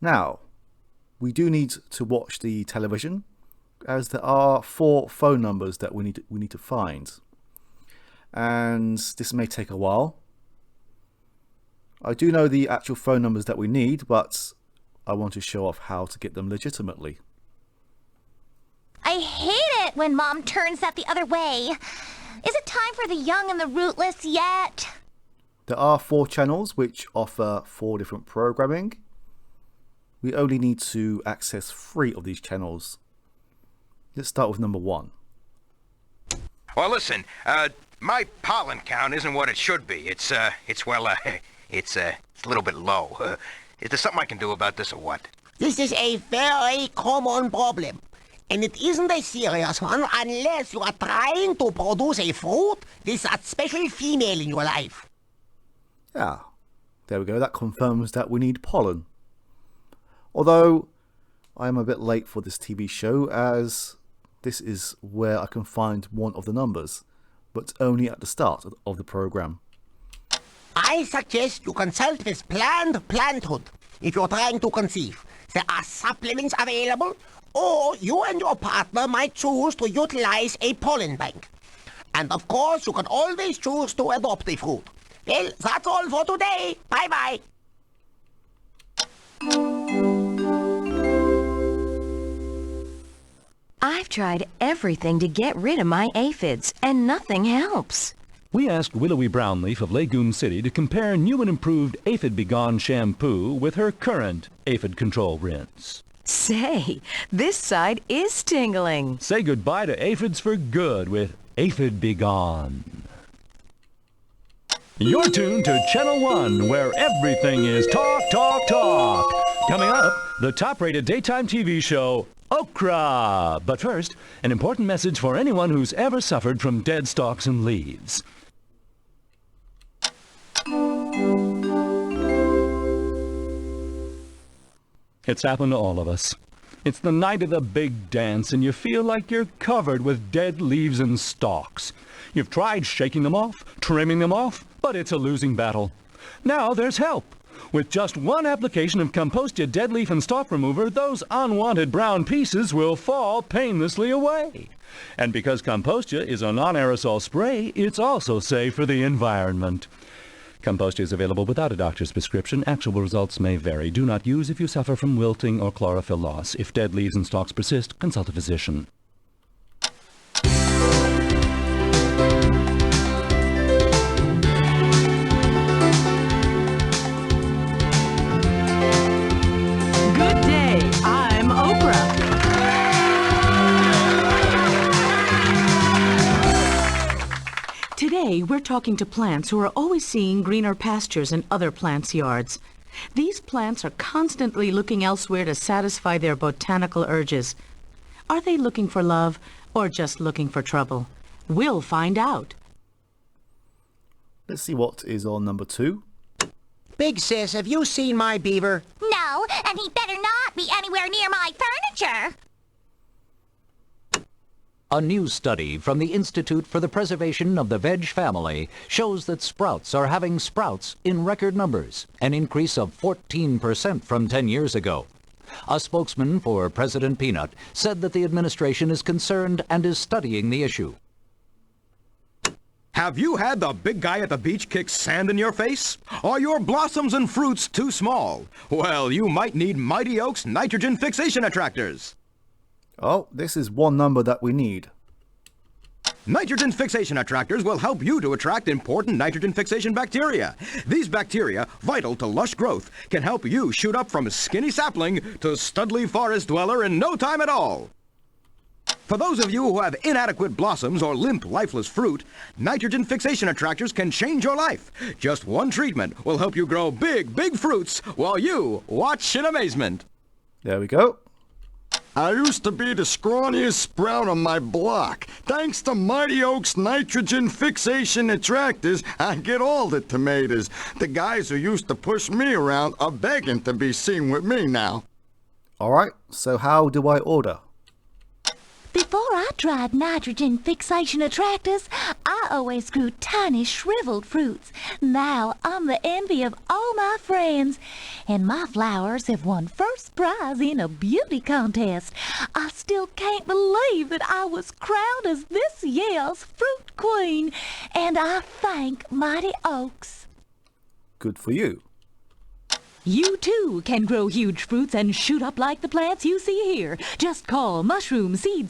Now, we do need to watch the television, as there are 4 phone numbers that we need to find. And this may take a while. I do know the actual phone numbers that we need, but I want to show off how to get them legitimately. I hate it when Mom turns that the other way. Is it time for the young and the rootless yet? There are 4 channels which offer 4 different programming. We only need to access 3 of these channels. Let's start with number 1. Well, listen, my pollen count isn't what it should be. It's a little bit low. Is there something I can do about this or what? This is a very common problem. And it isn't a serious one unless you are trying to produce a fruit with that special female in your life. Yeah, there we go. That confirms that we need pollen. Although, I am a bit late for this TV show, as this is where I can find one of the numbers, but only at the start of the program. I suggest you consult with Planned Parenthood if you're trying to conceive. There are supplements available, or you and your partner might choose to utilize a pollen bank. And of course, you can always choose to adopt a fruit. Well, that's all for today. Bye-bye. I've tried everything to get rid of my aphids, and nothing helps. We asked Willowy Brownleaf of Lagoon City to compare new and improved Aphid Begone shampoo with her current aphid control rinse. Say, this side is tingling. Say goodbye to aphids for good with Aphid Begone. You're tuned to Channel 1, where everything is talk, talk, talk. Coming up, the top-rated daytime TV show, Okra. But first, an important message for anyone who's ever suffered from dead stalks and leaves. It's happened to all of us. It's the night of the big dance, and you feel like you're covered with dead leaves and stalks. You've tried shaking them off, trimming them off, but it's a losing battle. Now there's help. With just one application of Compostia Dead Leaf and Stalk Remover, those unwanted brown pieces will fall painlessly away. And because Compostia is a non-aerosol spray, it's also safe for the environment. Compostia is available without a doctor's prescription. Actual results may vary. Do not use if you suffer from wilting or chlorophyll loss. If dead leaves and stalks persist, consult a physician. Good day, I'm Oprah. Today, we're talking to plants who are always seeing greener pastures in other plants' yards. These plants are constantly looking elsewhere to satisfy their botanical urges. Are they looking for love or just looking for trouble? We'll find out. Let's see what is on number 2. Big sis, have you seen my beaver? No, and he better not be anywhere near my furniture. A new study from the Institute for the Preservation of the Veg Family shows that sprouts are having sprouts in record numbers, an increase of 14% from 10 years ago. A spokesman for President Peanut said that the administration is concerned and is studying the issue. Have you had the big guy at the beach kick sand in your face? Are your blossoms and fruits too small? Well, you might need Mighty Oak's nitrogen fixation attractors. Oh, this is one number that we need. Nitrogen fixation attractors will help you to attract important nitrogen fixation bacteria. These bacteria, vital to lush growth, can help you shoot up from skinny sapling to studly forest dweller in no time at all. For those of you who have inadequate blossoms or limp, lifeless fruit, nitrogen fixation attractors can change your life. Just one treatment will help you grow big, big fruits while you watch in amazement. There we go. I used to be the scrawniest sprout on my block. Thanks to Mighty Oak's nitrogen fixation attractors, I get all the tomatoes. The guys who used to push me around are begging to be seen with me now. Alright, so how do I order? Before I tried nitrogen fixation attractors, I always grew tiny shriveled fruits. Now I'm the envy of all my friends, and my flowers have won first prize in a beauty contest. I still can't believe that I was crowned as this year's fruit queen, and I thank Mighty Oaks. Good for you. You too can grow huge fruits and shoot up like the plants you see here. Just call Mushroom Seed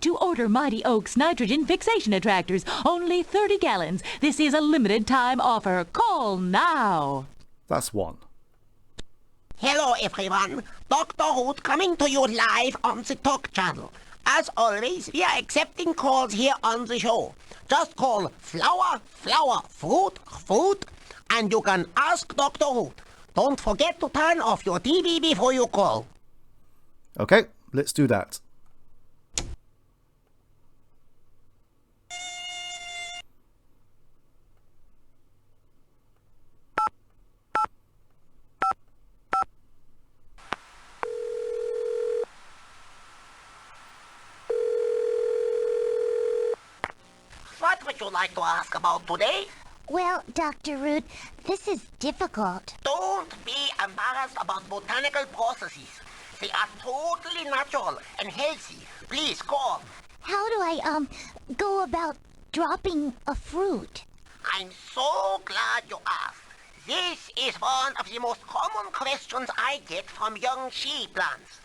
to order Mighty Oaks nitrogen fixation attractors. Only 30 gallons. This is a limited time offer. Call now. That's one. Hello, everyone. Dr. Hoot coming to you live on the Talk channel. As always, we are accepting calls here on the show. Just call flower, fruit, and you can ask Dr. Hoot. Don't forget to turn off your TV before you call. Okay, let's do that. What would you like to ask about today? Well, Dr. Root, this is difficult. Don't be embarrassed about botanical processes. They are totally natural and healthy. Please call. How do I, go about dropping a fruit? I'm so glad you asked. This is one of the most common questions I get from young she plants.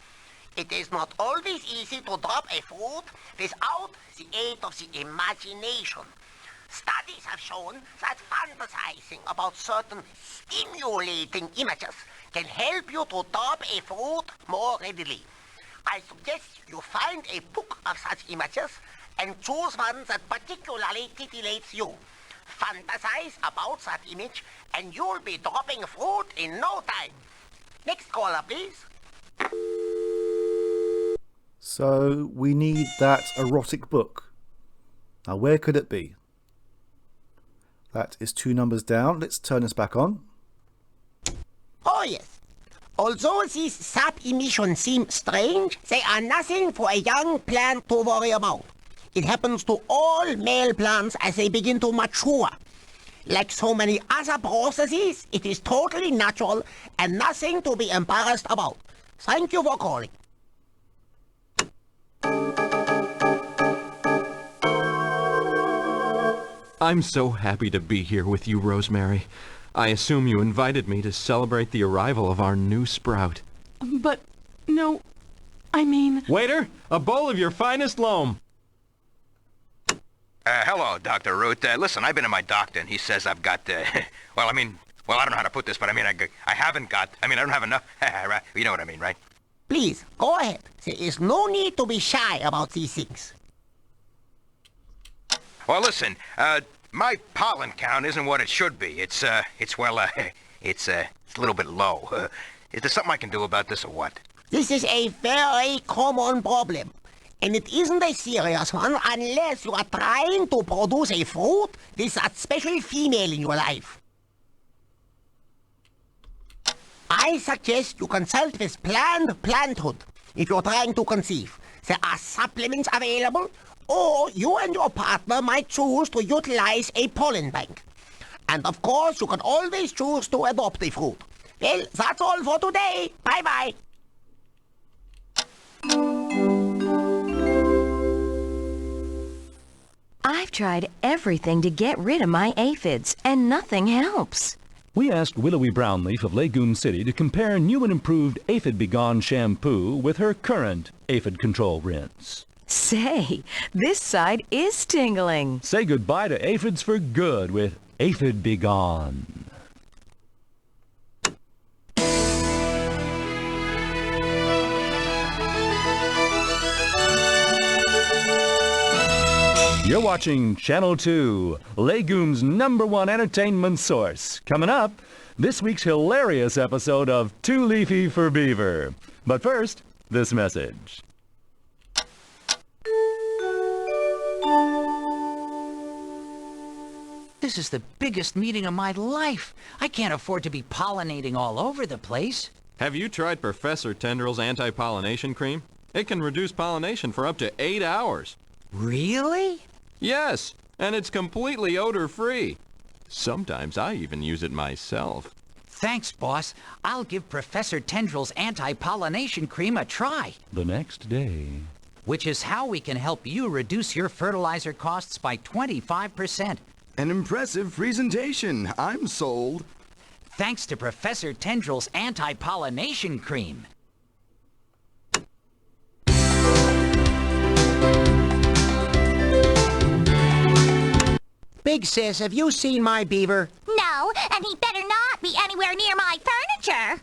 It is not always easy to drop a fruit without the aid of the imagination. Studies have shown that fantasizing about certain stimulating images can help you to drop a fruit more readily. I suggest you find a book of such images and choose one that particularly titillates you. Fantasize about that image and you'll be dropping fruit in no time. Next caller, please. So we need that erotic book. Now where could it be? That is 2 numbers down. Let's turn this back on. Oh yes. Although these sap emissions seem strange, they are nothing for a young plant to worry about. It happens to all male plants as they begin to mature. Like so many other processes, it is totally natural and nothing to be embarrassed about. Thank you for calling. I'm so happy to be here with you, Rosemary. I assume you invited me to celebrate the arrival of our new sprout. But, no, I mean... Waiter, a bowl of your finest loam. Hello, Dr. Root. Listen, I've been to my doctor, and he says I've got, well, I don't know how to put this, but I don't have enough, right? You know what I mean, right? Please, go ahead. There is no need to be shy about these things. Well, listen, my pollen count isn't what it should be. It's a little bit low. Is there something I can do about this or what? This is a very common problem. And it isn't a serious one unless you are trying to produce a fruit with that special female in your life. I suggest you consult with Planned Parenthood if you're trying to conceive. There are supplements available, or you and your partner might choose to utilize a pollen bank. And of course, you can always choose to adopt a fruit. Well, that's all for today. Bye-bye. I've tried everything to get rid of my aphids, and nothing helps. We asked Willowy Brownleaf of Lagoon City to compare new and improved Aphid Begone shampoo with her current aphid control rinse. Say, this side is tingling. Say goodbye to aphids for good with Aphid Begone. You're watching Channel 2, Lagoon's #1 entertainment source. Coming up, this week's hilarious episode of Too Leafy for Beaver. But first, this message. This is the biggest meeting of my life. I can't afford to be pollinating all over the place. Have you tried Professor Tendrill's anti-pollination cream? It can reduce pollination for up to 8 hours. Really? Yes, and it's completely odor-free. Sometimes I even use it myself. Thanks, boss. I'll give Professor Tendril's anti-pollination cream a try. The next day. Which is how we can help you reduce your fertilizer costs by 25%. An impressive presentation. I'm sold. Thanks to Professor Tendril's anti-pollination cream. Big sis, have you seen my beaver? No, and he better not be anywhere near my furniture.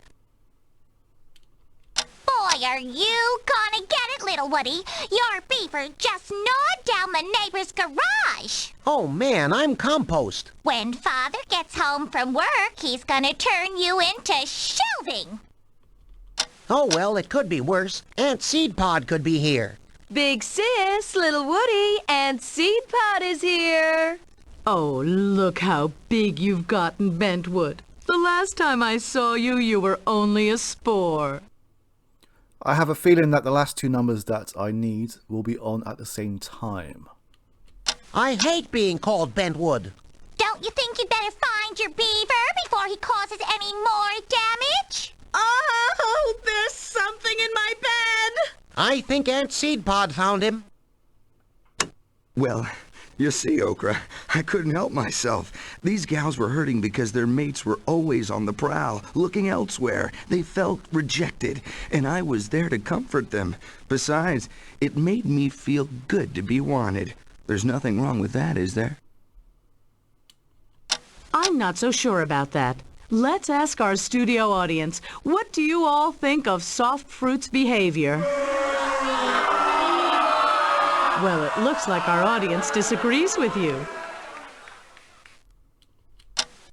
Boy, are you gonna get it, little Woody. Your beaver just gnawed down the neighbor's garage. Oh man, I'm compost. When Father gets home from work, he's gonna turn you into shelving. Oh well, it could be worse. Aunt Seed Pod could be here. Big sis, little Woody, and Seed Pod is here. Oh, look how big you've gotten, Bentwood. The last time I saw you, you were only a spore. I have a feeling that the last two numbers that I need will be on at the same time. I hate being called Bentwood. Don't you think you'd better find your beaver before he causes any more damage? Oh, there's something in my bed! I think Aunt Seed Pod found him. Well, you see, Okra, I couldn't help myself. These gals were hurting because their mates were always on the prowl, looking elsewhere. They felt rejected, and I was there to comfort them. Besides, it made me feel good to be wanted. There's nothing wrong with that, is there? I'm not so sure about that. Let's ask our studio audience, what do you all think of Soft Fruit's behavior? Well, it looks like our audience disagrees with you.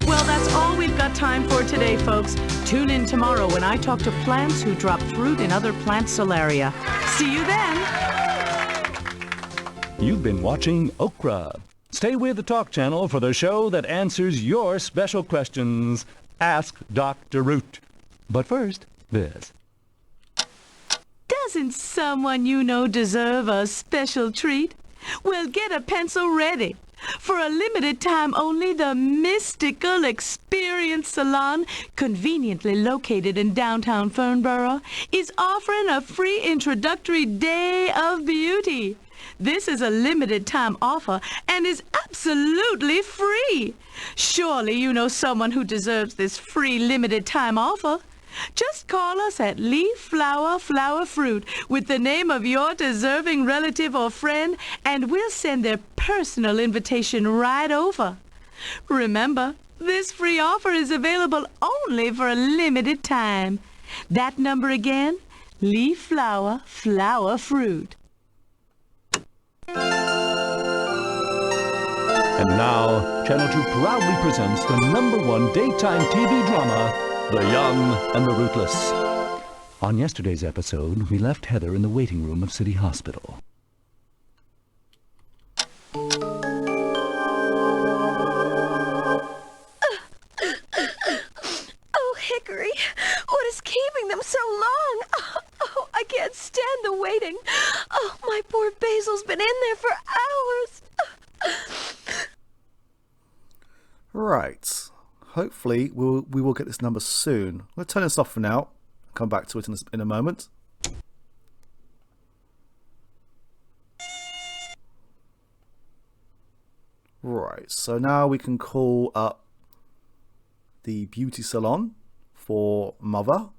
Well, that's all we've got time for today, folks. Tune in tomorrow when I talk to plants who drop fruit in other plant solaria. See you then! You've been watching Okra. Stay with the Talk Channel for the show that answers your special questions. Ask Dr. Root. But first, this. Doesn't someone you know deserve a special treat? Well, get a pencil ready. For a limited time only, the Mystical Experience Salon, conveniently located in downtown Fernborough, is offering a free introductory day of beauty. This is a limited time offer and is absolutely free. Surely you know someone who deserves this free limited time offer. Just call us at Leaf Flower Flower Fruit with the name of your deserving relative or friend, and we'll send their personal invitation right over. Remember, this free offer is available only for a limited time. That number again, Leaf Flower Flower Fruit. And now, Channel 2 proudly presents the #1 daytime TV drama, The Young and the Rootless. On yesterday's episode, we left Heather in the waiting room of City Hospital. Oh, Hickory, what is keeping them so long? Oh, I can't stand the waiting. Oh, my poor Basil's been in there for hours. Right. Hopefully, we will get this number soon. We'll turn this off for now. Come back to it in a moment. Right. So now we can call up the beauty salon for Mother.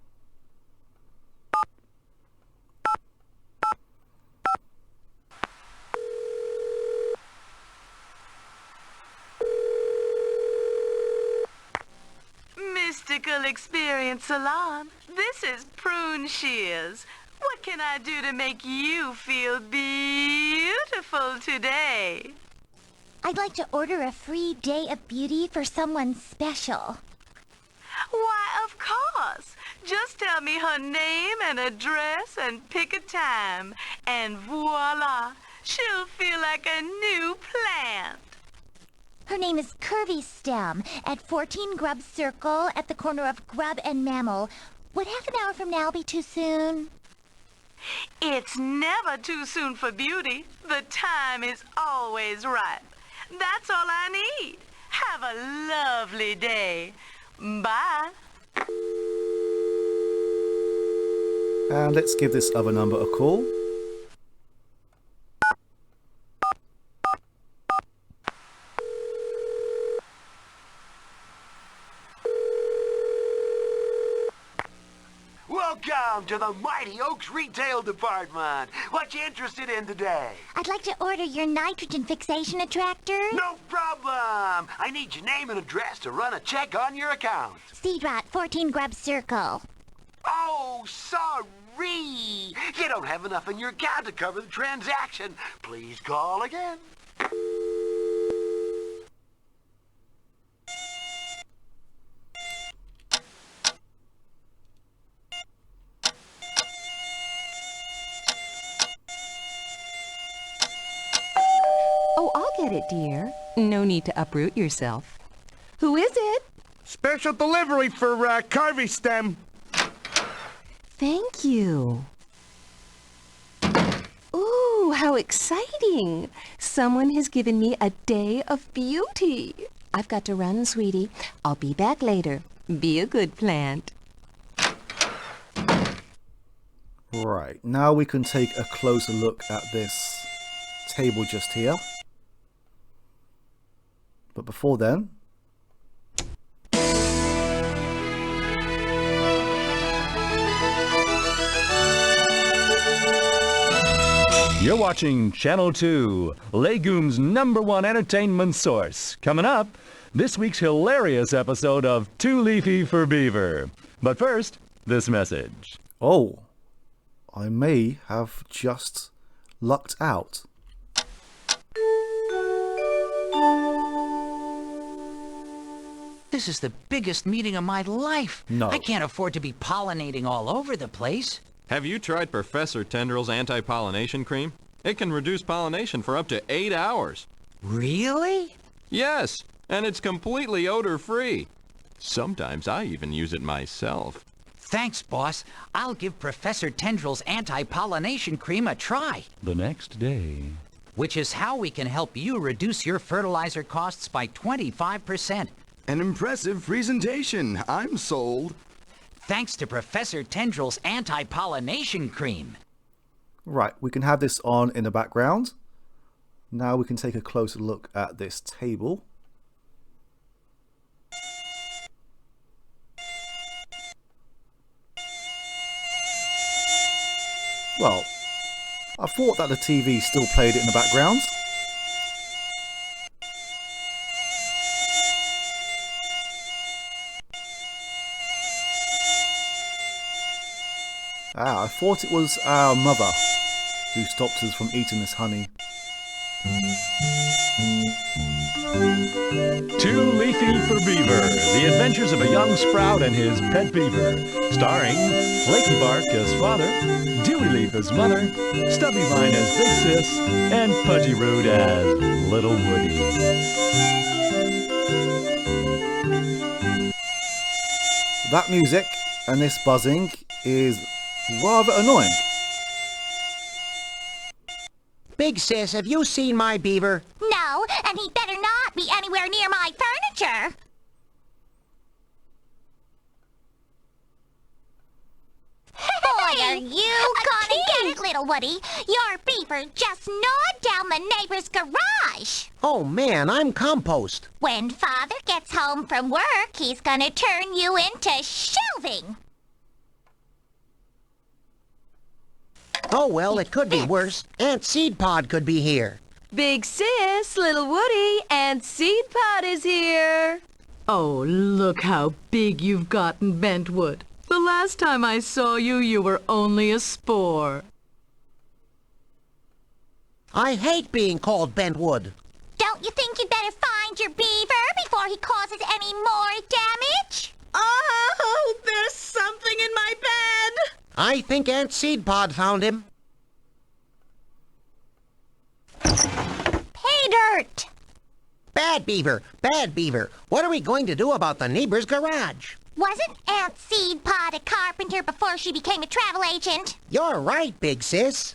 Mystical Experience Salon. This is Prune Shears. What can I do to make you feel beautiful today? I'd like to order a free day of beauty for someone special. Why, of course. Just tell me her name and address and pick a time. And voila, she'll feel like a new plant. Her name is Curvy Stem at 14 Grub Circle at the corner of Grub and Mammal. Would half an hour from now be too soon? It's never too soon for beauty. The time is always right. That's all I need. Have a lovely day. Bye. And let's give this other number a call. Welcome to the Mighty Oaks Retail Department. What you interested in today? I'd like to order your nitrogen fixation attractor. No problem. I need your name and address to run a check on your account. Seed rot, 14 Grub Circle. Oh, sorry. You don't have enough in your account to cover the transaction. Please call again. Oh, I'll get it, dear. No need to uproot yourself. Who is it? Special delivery for Carvey Stem. Thank you. Ooh, how exciting. Someone has given me a day of beauty. I've got to run, sweetie. I'll be back later. Be a good plant. Right, now we can take a closer look at this table just here. But before then, You're watching Channel 2, Legume's #1 entertainment source. Coming up, this week's hilarious episode of Too Leafy for Beaver. But first, this message. oh, I may have just lucked out. This is the biggest meeting of my life. No. I can't afford to be pollinating all over the place. Have you tried Professor Tendrill's anti-pollination cream? It can reduce pollination for up to 8 hours. Really? Yes, and it's completely odor-free. Sometimes I even use it myself. Thanks, boss. I'll give Professor Tendrill's anti-pollination cream a try. The next day. Which is how we can help you reduce your fertilizer costs by 25%. An impressive presentation. I'm sold. Thanks to Professor Tendrill's anti-pollination cream. Right, we can have this on in the background. Now we can take a closer look at this table. Well, I thought that the TV still played it in the background. I thought it was our mother who stopped us from eating this honey. Too Leafy for Beaver, The Adventures of a Young Sprout and His Pet Beaver. Starring Flaky Bark as father, Dewy Leaf as mother, Stubby Vine as Big Sis, and Pudgy Root as Little Woody. That music and this buzzing is rather annoying. Big Sis, have you seen my beaver? No, and he better not be anywhere near my furniture. Boy, are you gonna get it, little Woody. Your beaver just gnawed down the neighbor's garage. Oh man, I'm compost. When Father gets home from work, he's gonna turn you into shelving. Oh well, it could be worse. Aunt Seed Pod could be here. Big Sis, little Woody, and Seed Pod is here. Oh, look how big you've gotten, Bentwood. The last time I saw you, you were only a spore. I hate being called Bentwood. Don't you think you'd better find your beaver before he causes any more damage? Oh, there's something in my bed! I think Aunt Seed Pod found him. Pay dirt! Bad beaver, bad beaver. What are we going to do about the neighbor's garage? Wasn't Aunt Seed Pod a carpenter before she became a travel agent? You're right, big sis.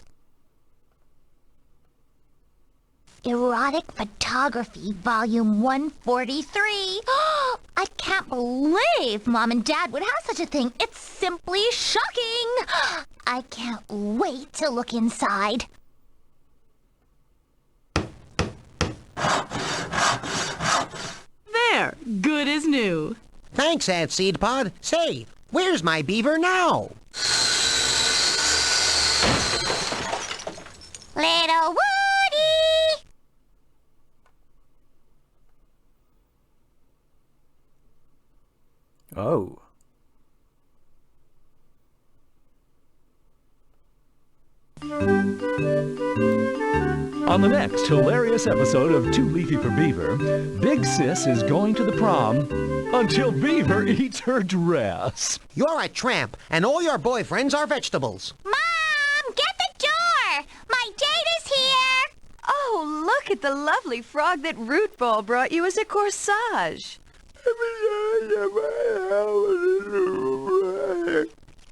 Erotic Photography, Volume 143. I can't believe Mom and Dad would have such a thing. It's simply shocking. I can't wait to look inside. There, good as new. Thanks, Aunt Seedpod. Say, where's my beaver now? Little Woody! Oh. On the next hilarious episode of Too Leafy for Beaver, Big Sis is going to the prom until Beaver eats her dress. You're a tramp, and all your boyfriends are vegetables. Mom, get the door! My date is here! Oh, look at the lovely frog that Root Ball brought you as a corsage.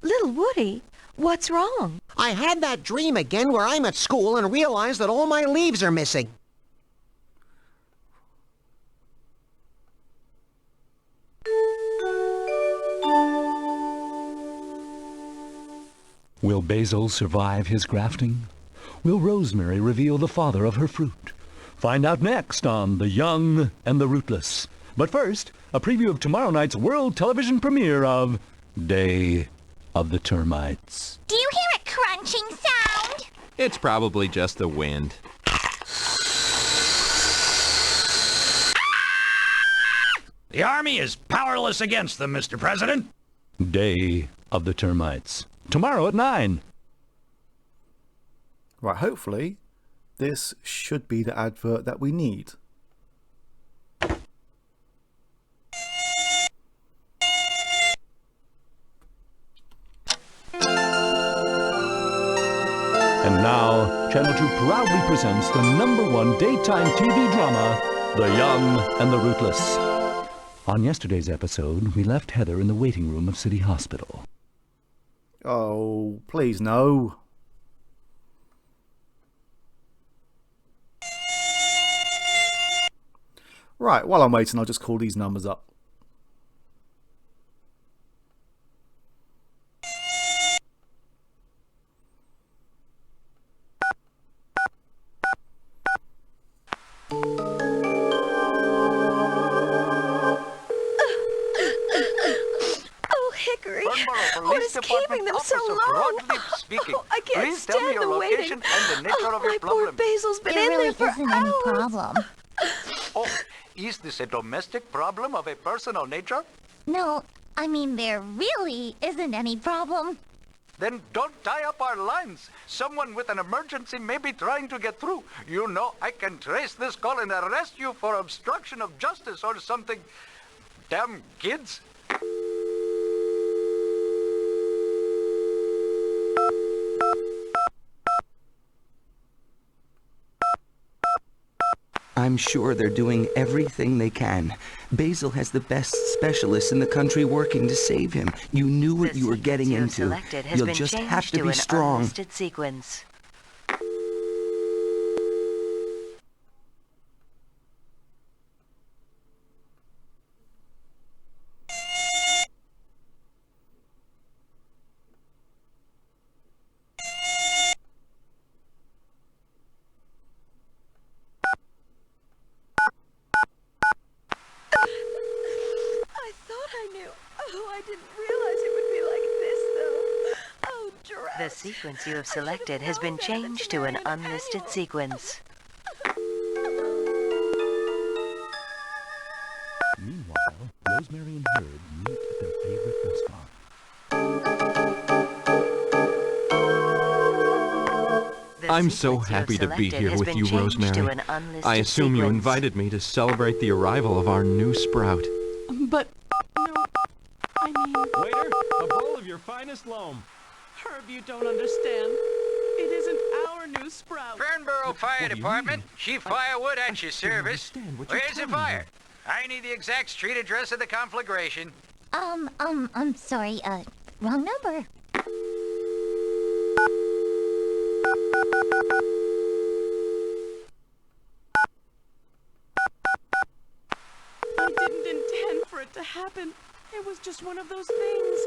Little Woody, what's wrong? I had that dream again where I'm at school and realize that all my leaves are missing. Will Basil survive his grafting? Will Rosemary reveal the father of her fruit? Find out next on The Young and the Rootless. But first, a preview of tomorrow night's world television premiere of Day of the Termites. Do you hear a crunching sound? It's probably just the wind. The Army is powerless against them, Mr. President. Day of the Termites. Tomorrow at 9. Right, hopefully this should be the advert that we need. And now, Channel 2 proudly presents the #1 daytime TV drama, The Young and the Rootless. On yesterday's episode, we left Heather in the waiting room of City Hospital. Oh, please no. Right, while I'm waiting, I'll just call these numbers up. What is keeping them so long? I can't stand the waiting. My poor Basil's been in there for isn't hours. any problem. Oh, is this a domestic problem of a personal nature? No, I mean there really isn't any problem. Then don't tie up our lines. Someone with an emergency may be trying to get through. You know, I can trace this call and arrest you for obstruction of justice or something. Damn kids. I'm sure they're doing everything they can. Basil has the best specialists in the country working to save him. You knew what you were getting into. You'll just have to be strong. Unlisted sequence. The sequence you have selected has been changed to an unlisted sequence. Meanwhile, Rosemary and Herod meet at their favorite restaurant. I'm so happy to be here with you, Rosemary. I assume you invited me to celebrate the arrival of our new sprout. But, no, I mean... Waiter, a bowl of your finest loam. Herb, you don't understand. It isn't our new sprout. Fernborough Fire Department. Chief Firewood at your service. Where's the fire? I need the exact street address of the conflagration. I'm sorry, wrong number. I didn't intend for it to happen. It was just one of those things.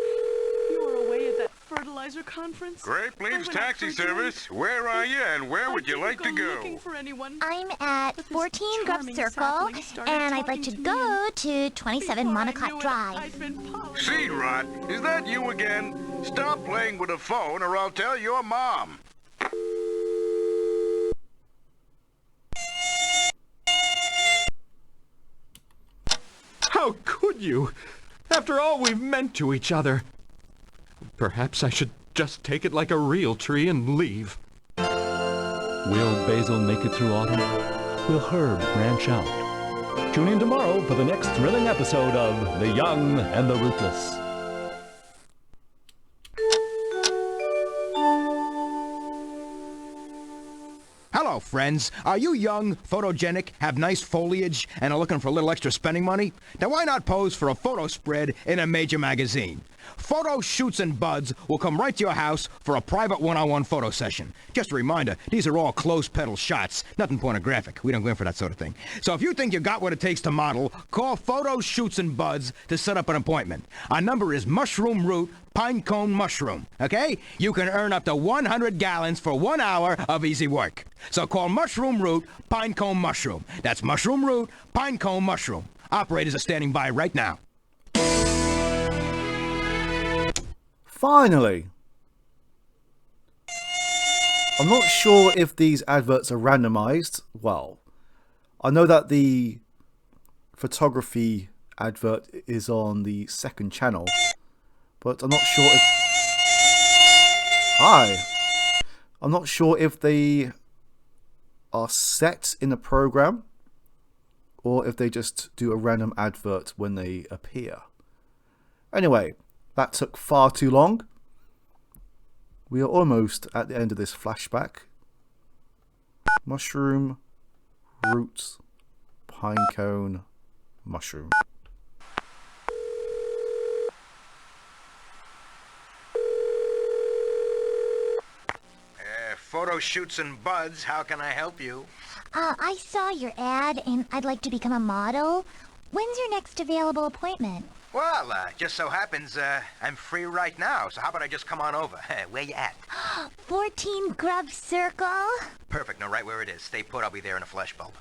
You were away at that fertilizer conference. Great Plains Taxi Service. Where are you and where would you like to go? I'm at 14 Grub Circle, and I'd like to go to 27 Monocot Drive. Seed Rot, is that you again? Stop playing with the phone or I'll tell your mom. How could you? After all we've meant to each other. Perhaps I should just take it like a real tree and leave. Will Basil make it through autumn? Will Herb branch out? Tune in tomorrow for the next thrilling episode of The Young and the Ruthless. Hello, friends. Are you young, photogenic, have nice foliage, and are looking for a little extra spending money? Then why not pose for a photo spread in a major magazine? Photo Shoots and Buds will come right to your house for a private one-on-one photo session. Just a reminder, these are all close-pedal shots, nothing pornographic. We don't go in for that sort of thing. So if you think you got what it takes to model, call Photo Shoots and Buds to set up an appointment. Our number is Mushroom Root Pinecone Mushroom, okay? You can earn up to 100 gallons for 1 hour of easy work. So call Mushroom Root Pinecone Mushroom. That's Mushroom Root Pinecone Mushroom. Operators are standing by right now. Finally! I'm not sure if these adverts are randomized. Well, I know that the photography advert is on the second channel, but I'm not sure if... Hi! I'm not sure if they are set in the program or if they just do a random advert when they appear. Anyway, that took far too long. We are almost at the end of this flashback. Mushroom, roots, pinecone, mushroom. Photo Shoots and Buds, how can I help you? I saw your ad, and I'd like to become a model. When's your next available appointment? Well, just so happens, I'm free right now, so how about I just come on over? Where you at? 14 Grub Circle. Perfect, no, right where it is. Stay put, I'll be there in a flashbulb.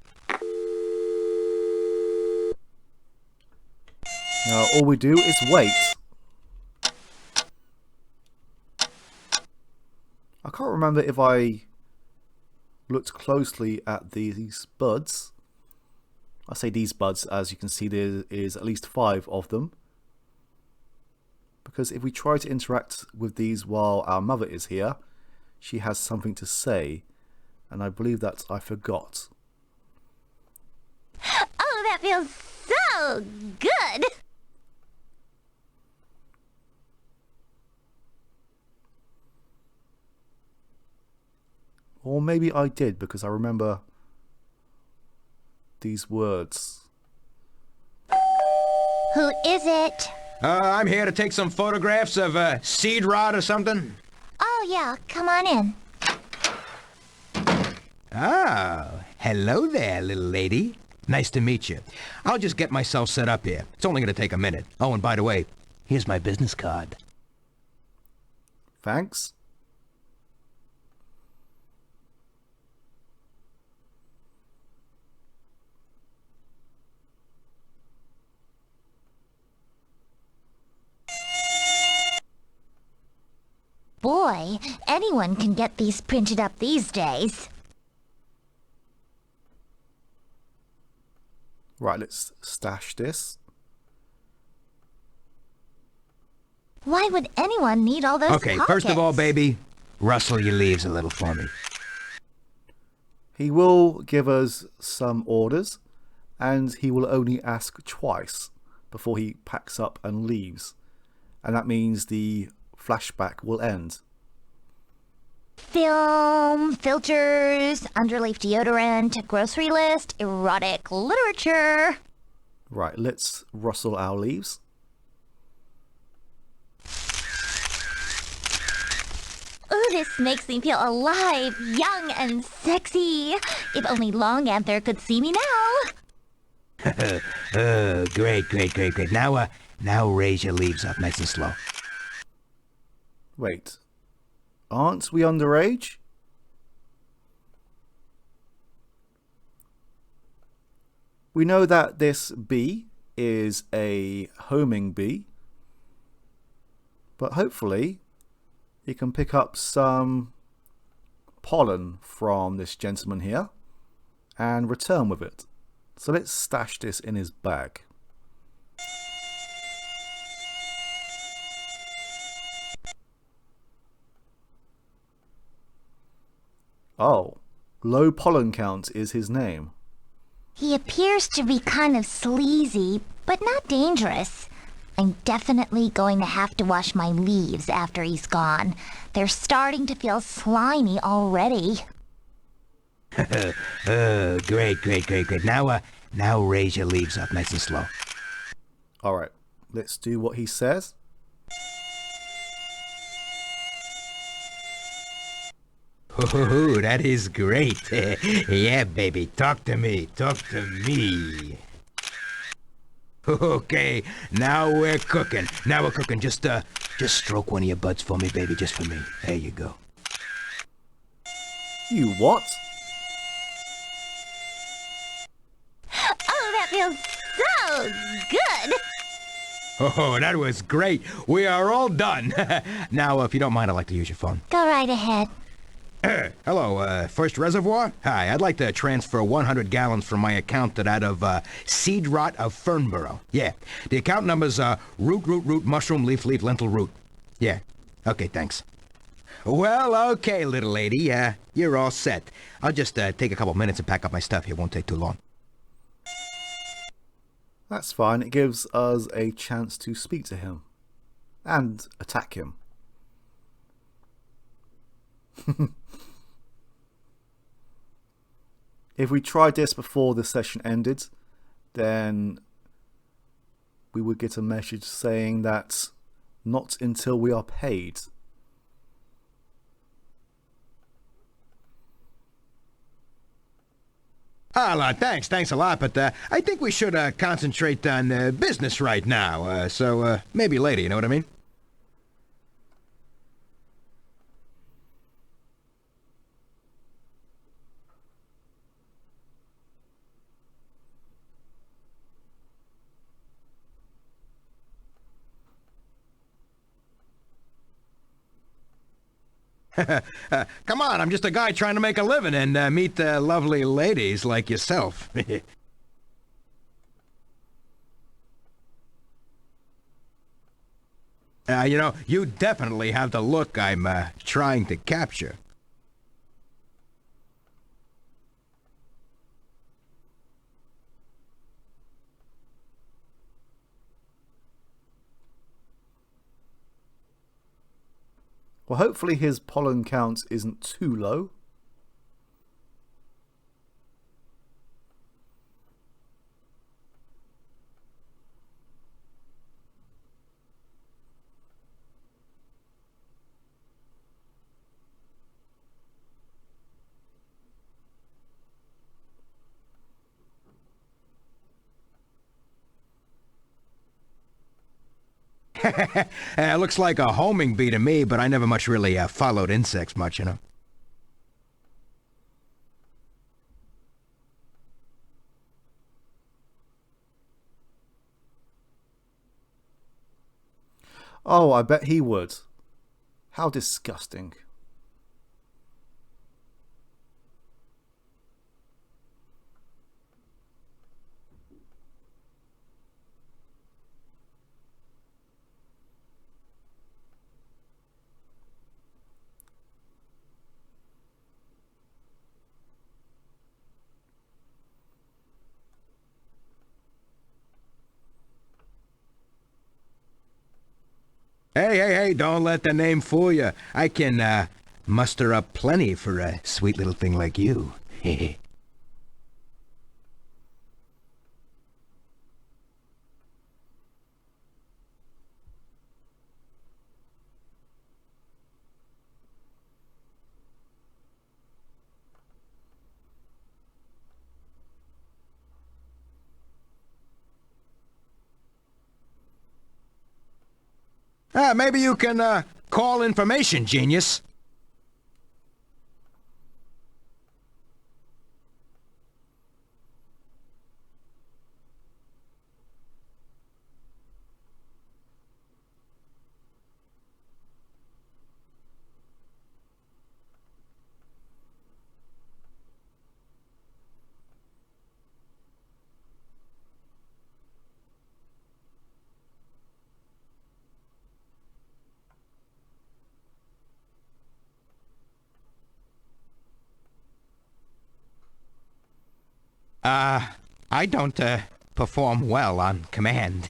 Now all we do is wait. I can't remember if I looked closely at these buds. I say these buds, as you can see there is at least 5 of them. Because if we try to interact with these while our mother is here, she has something to say, and I believe that I forgot. Oh, that feels so good! Or maybe I did, because I remember these words. Who is it? I'm here to take some photographs of Seed Rod or something. Oh, yeah, come on in. Oh, hello there, little lady. Nice to meet you. I'll just get myself set up here. It's only going to take a minute. Oh, and by the way, here's my business card. Thanks. Boy, anyone can get these printed up these days. Right, let's stash this. Why would anyone need all those Okay, pockets? first of all, baby, rustle your leaves a little for me. He will give us some orders, and he will only ask twice before he packs up and leaves. And that means the flashback will end. Film, filters, underleaf deodorant, grocery list, erotic literature. Right, let's rustle our leaves. This makes me feel alive, young, and sexy. If only Longanther could see me now. Great. Now raise your leaves up nice and slow. Wait. Aren't we underage? We know that this bee is a homing bee, but hopefully he can pick up some pollen from this gentleman here and return with it. So let's stash this in his bag. Oh, low pollen count is his name. He appears to be kind of sleazy, but not dangerous. I'm definitely going to have to wash my leaves after he's gone. They're starting to feel slimy already. Great. Now raise your leaves up nice and slow. Alright, let's do what he says. Oh, that is great. Yeah, baby, talk to me. Okay, now we're cooking. Just stroke one of your buds for me, baby, just for me. There you go. You what? Oh, that feels so good. Oh, that was great. We are all done. Now, if you don't mind, I'd like to use your phone. Go right ahead. Hello, First Reservoir? Hi, I'd like to transfer 100 gallons from my account to that of Seed Rot of Fernborough. Yeah, the account number's root, mushroom, leaf, lentil, root. Yeah, okay, thanks. Well, okay, little lady, you're all set. I'll just take a couple minutes and pack up my stuff. It won't take too long. That's fine, it gives us a chance to speak to him and attack him. If we tried this before the session ended, then we would get a message saying that not until we are paid. Thanks a lot, but I think we should concentrate on business right now. So maybe later, you know what I mean? Come on, I'm just a guy trying to make a living and meet lovely ladies like yourself. You definitely have the look I'm trying to capture. Well, hopefully his pollen count isn't too low. Looks like a homing bee to me, but I never much really followed insects much, you know. Oh, I bet he would. How disgusting. Hey, don't let the name fool you. I can muster up plenty for a sweet little thing like you. Maybe you can call information, genius. I don't perform well on command.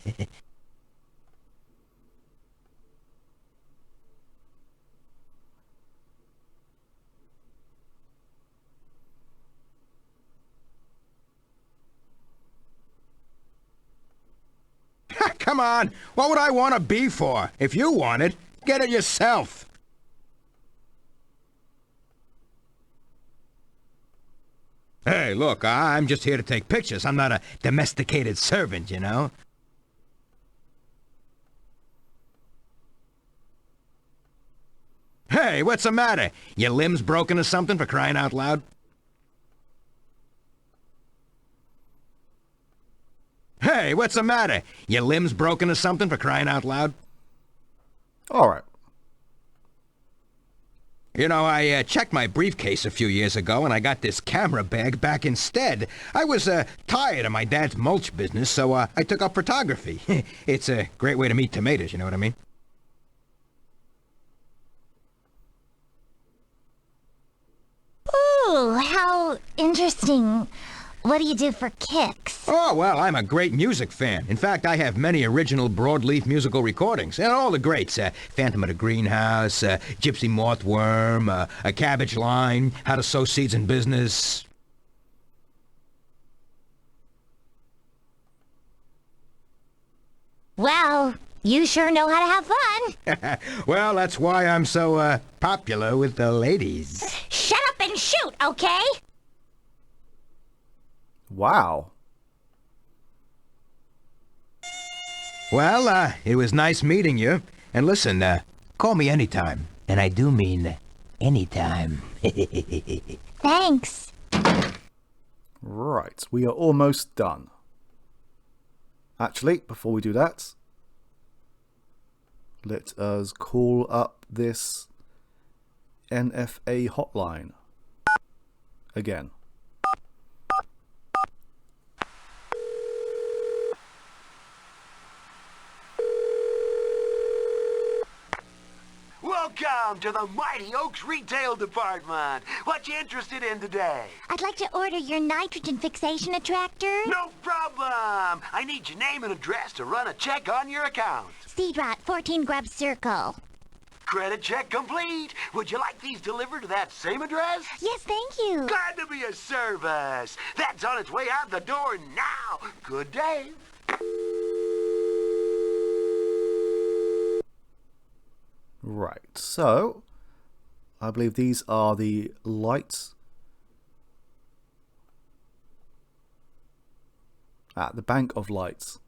Come on, what would I want to be for? If you want it, get it yourself. Hey, look, I'm just here to take pictures. I'm not a domesticated servant, you know? Hey, what's the matter? Your limbs broken or something, for crying out loud? Hey, what's the matter? Your limbs broken or something, for crying out loud? All right. You know, I checked my briefcase a few years ago, and I got this camera bag back instead. I was tired of my dad's mulch business, so I took up photography. It's a great way to meet tomatoes, you know what I mean? Ooh, how interesting. What do you do for kicks? Oh, well, I'm a great music fan. In fact, I have many original broadleaf musical recordings. And all the greats. Phantom of the Greenhouse, Gypsy Mothworm, A Cabbage Line, How to Sow Seeds in Business. Well, you sure know how to have fun. Well, that's why I'm so popular with the ladies. Shut up and shoot, okay? Wow. Well, it was nice meeting you. And listen, call me anytime. And I do mean anytime. Thanks. Right, we are almost done. Actually, before we do that, let us call up this NFA hotline again. Welcome to the Mighty Oaks Retail Department. What you interested in today? I'd like to order your nitrogen fixation attractor. No problem. I need your name and address to run a check on your account. Seed Rot, 14 Grub Circle. Credit check complete. Would you like these delivered to that same address? Yes, thank you. Glad to be of service. That's on its way out the door now. Good day. Right, so I believe these are the lights. The bank of lights.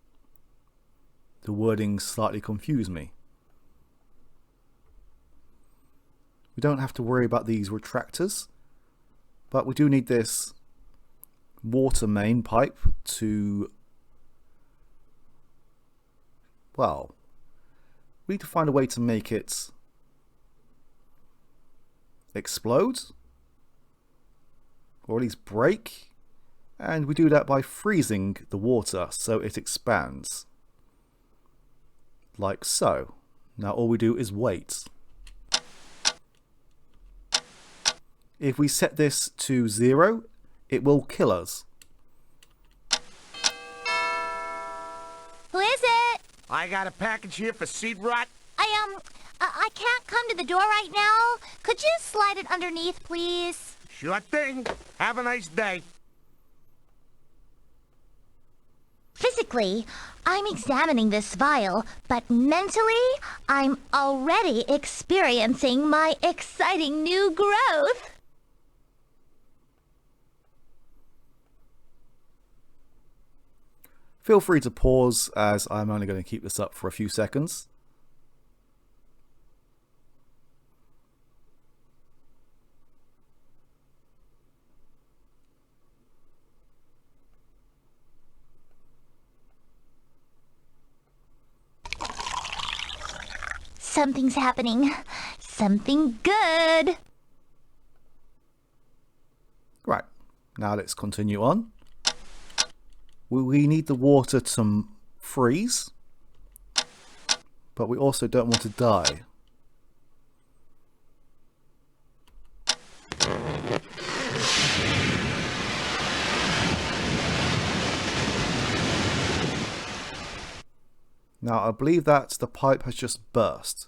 The wording slightly confused me. We don't have to worry about these retractors, but we do need this water main pipe to, well, we need to find a way to make it explode, or at least break, and we do that by freezing the water so it expands, like so. Now all we do is wait. If we set this to 0, it will kill us. Who is it? I got a package here for Seed Rot. I can't come to the door right now. Could you slide it underneath, please? Sure thing. Have a nice day. Physically, I'm examining this vial, but mentally, I'm already experiencing my exciting new growth. Feel free to pause, as I'm only going to keep this up for a few seconds. Something's happening. Something good. Right, now let's continue on. We need the water to freeze, but we also don't want to die. Now I believe that the pipe has just burst.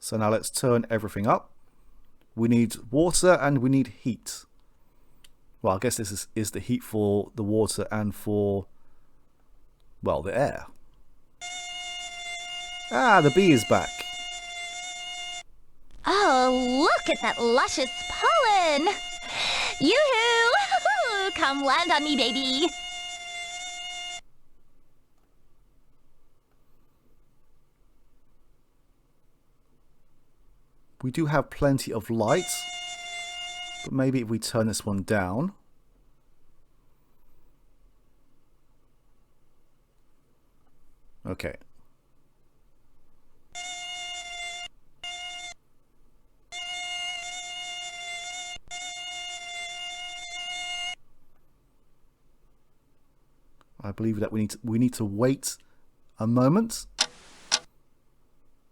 So now let's turn everything up. We need water and we need heat. Well, I guess this is the heat for the water and for, well, the air. Ah, the bee is back. Oh, look at that luscious pollen! Yoo-hoo! Come land on me, baby! We do have plenty of light, but maybe if we turn this one down. Okay. I believe that we need to wait a moment.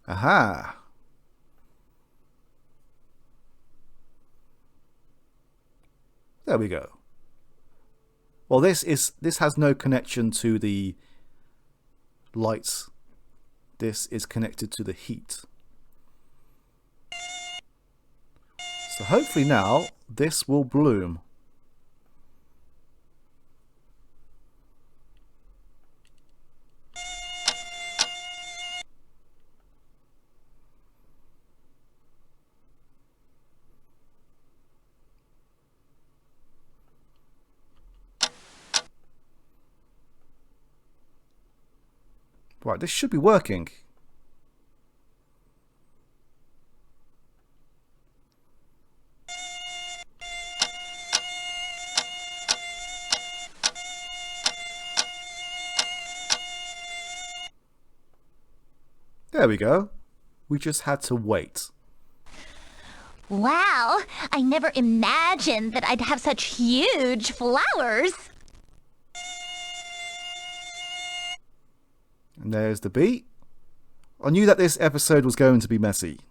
Aha! There we go. Well, this has no connection to the lights. This is connected to the heat. So hopefully now this will bloom. Right, this should be working. There we go. We just had to wait. Wow, I never imagined that I'd have such huge flowers. And there's the bee. I knew that this episode was going to be messy.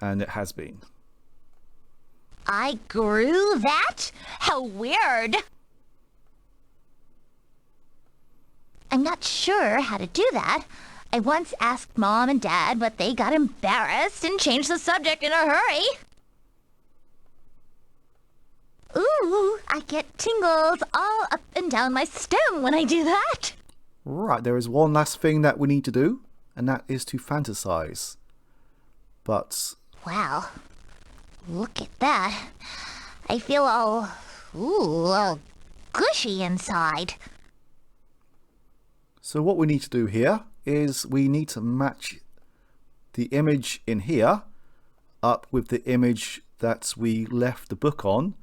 And it has been. I grew that? How weird. I'm not sure how to do that. I once asked Mom and Dad, but they got embarrassed and changed the subject in a hurry. Ooh, I get tingles all up and down my stem when I do that. Right, there is one last thing that we need to do, and that is to fantasize. But... wow, look at that. I feel all gushy inside. So what we need to do here is we need to match the image in here up with the image that we left the book on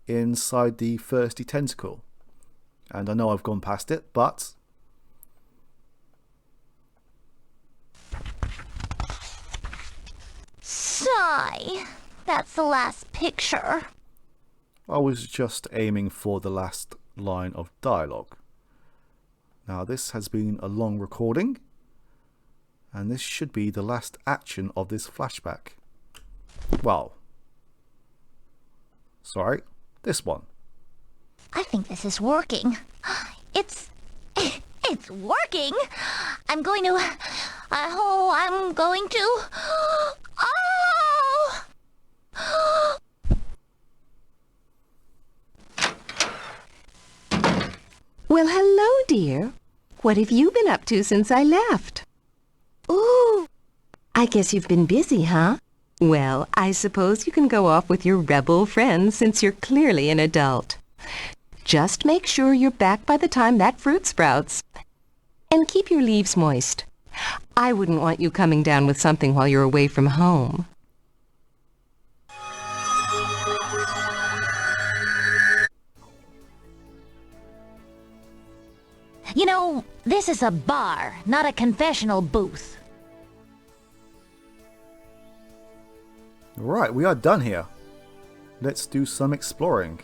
inside the thirsty tentacle. And I know I've gone past it, but... Sigh. That's the last picture. I was just aiming for the last line of dialogue. Now this has been a long recording, and this should be the last action of this flashback. Well, sorry, this one. I think this is working. It's working. I'm going to... Oh! Well, hello, dear. What have you been up to since I left? Ooh, I guess you've been busy, huh? Well, I suppose you can go off with your rebel friends since you're clearly an adult. Just make sure you're back by the time that fruit sprouts. And keep your leaves moist. I wouldn't want you coming down with something while you're away from home. You know, this is a bar, not a confessional booth. Right, we are done here. Let's do some exploring.